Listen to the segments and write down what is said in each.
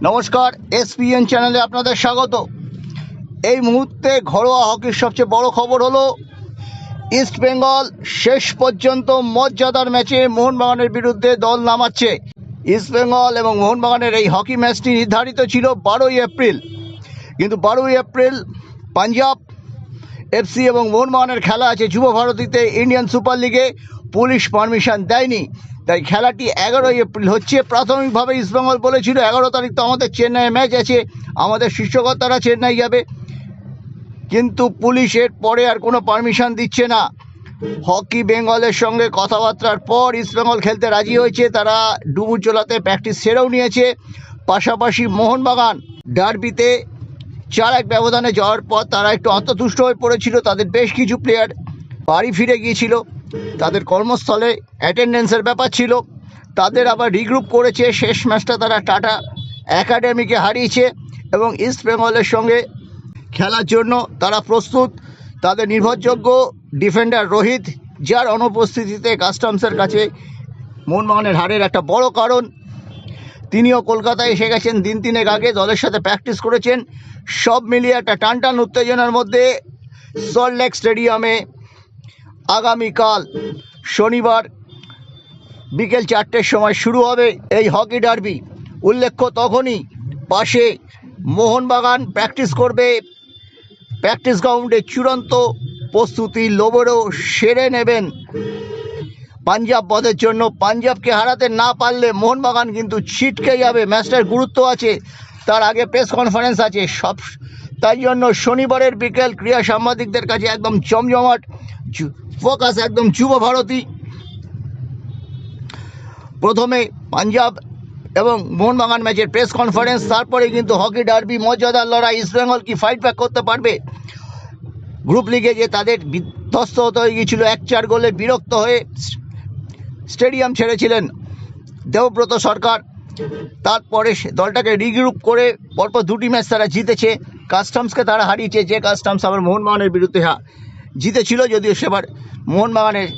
নমস্কার, এসপিএন চ্যানেলে আপনাদের স্বাগত। এই মুহূর্তে ঘরোয়া হকির সবচেয়ে বড় খবর হলো ইস্ট বেঙ্গল শেষ পর্যন্ত মর্যাদার ম্যাচে মোহনবাগানের বিরুদ্ধে দল নামাচ্ছে। ইস্ট বেঙ্গল এবং মোহনবাগানের এই হকি ম্যাচটি নির্ধারিত ছিল 12ই এপ্রিল, কিন্তু 12ই এপ্রিল পাঞ্জাব এফসি এবং মোহনবাগানের খেলা আছে যুব ভারতীতে ইন্ডিয়ান সুপার লিগে। পুলিশ পারমিশন দেয়নি, তাই খেলাটি 11ই এপ্রিল হচ্ছে। প্রাথমিকভাবে ইস্টবেঙ্গল বলেছিল 11 তারিখ তো আমাদের চেন্নাইয়ে ম্যাচ আছে, আমাদের শীর্ষকর্তারা চেন্নাই যাবে, কিন্তু পুলিশের পরে আর কোনো পারমিশন দিচ্ছে না। হকি বেঙ্গলের সঙ্গে কথাবার্তার পর ইস্টবেঙ্গল খেলতে রাজি হয়েছে। তারা ডুমুরজলাতে প্র্যাকটিস সেরেও নিয়েছে। পাশাপাশি মোহনবাগান ডার্বিতে 4-1 ব্যবধানে যাওয়ার পর তারা একটু আত্মতুষ্ট হয়ে পড়েছিল। তাদের বেশ কিছু প্লেয়ার বাড়ি ফিরে গিয়েছিল, তাদের কর্মস্থলে অ্যাটেন্ডেন্সের ব্যাপার ছিল। তাদের আবার রিগ্রুপ করেছে। শেষ ম্যাচটা তারা টাটা একাডেমিকে হারিয়েছে এবং ইস্ট বেঙ্গলের সঙ্গে খেলার জন্য তারা প্রস্তুত। তাদের নির্ভরযোগ্য ডিফেন্ডার রোহিত, যার অনুপস্থিতিতে কাস্টমসের কাছে মোহনবাগানের হারের একটা বড় কারণ, তিনিও কলকাতায় এসে গেছেন দিন তিনেক আগে, দলের সাথে প্র্যাকটিস করেছেন। সব মিলিয়ে একটা টানটান উত্তেজনার মধ্যে সল্টলেক স্টেডিয়ামে আগামীকাল শনিবার বিকেল 4টের সময় শুরু হবে এই হকি ডার্বি। উল্লেখ্য, তখনই পাশে মোহনবাগান প্র্যাকটিস করবে। প্র্যাকটিস গ্রাউন্ডে চূড়ান্ত প্রস্তুতি লোবরও সেরে নেবেন পাঞ্জাব বধের জন্য। পাঞ্জাবকে হারাতে না পারলে মোহনবাগান কিন্তু ছিটকে যাবে। ম্যাচটার গুরুত্ব আছে, তার আগে প্রেস কনফারেন্স আছে সব, তাই জন্য শনিবারের বিকেল ক্রীড়া সাংবাদিকদের কাছে একদম জমজমাট, ফোকাস একদম যুব ভারতী। প্রথমে পাঞ্জাব এবং মোহনবাগান ম্যাচের প্রেস কনফারেন্স, তারপরে কিন্তু হকি ডার্বি মর্যাদার লড়াই। ইস্টবেঙ্গল কি ফাইট ব্যাক করতে পারবে? গ্রুপ লিগে যে তাদের বিধ্বস্ত হতে হয়ে গিয়েছিল 1-4 গোলে, বিরক্ত হয়ে স্টেডিয়াম ছেড়েছিলেন দেবব্রত সরকার। তারপরে দলটাকে রিগ্রুপ করে পরপর 2টি ম্যাচ তারা জিতেছে। কাস্টমসকে তারা হারিয়েছে, যে কাস্টমস আবার মোহনবাগানের বিরুদ্ধে জিতেছিল, যদিও সেবার মোহনবাগানের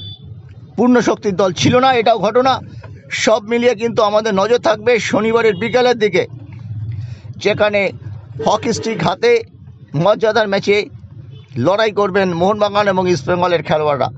পূর্ণ শক্তির দল ছিল না, এটাও ঘটনা। সব মিলিয়ে কিন্তু আমাদের নজর থাকবে শনিবারের বিকেলের দিকে, যেখানে হকি স্টিক হাতে মর্যাদার ম্যাচে লড়াই করবেন মোহনবাগান এবং ইস্টবেঙ্গলের খেলোয়াড়রা।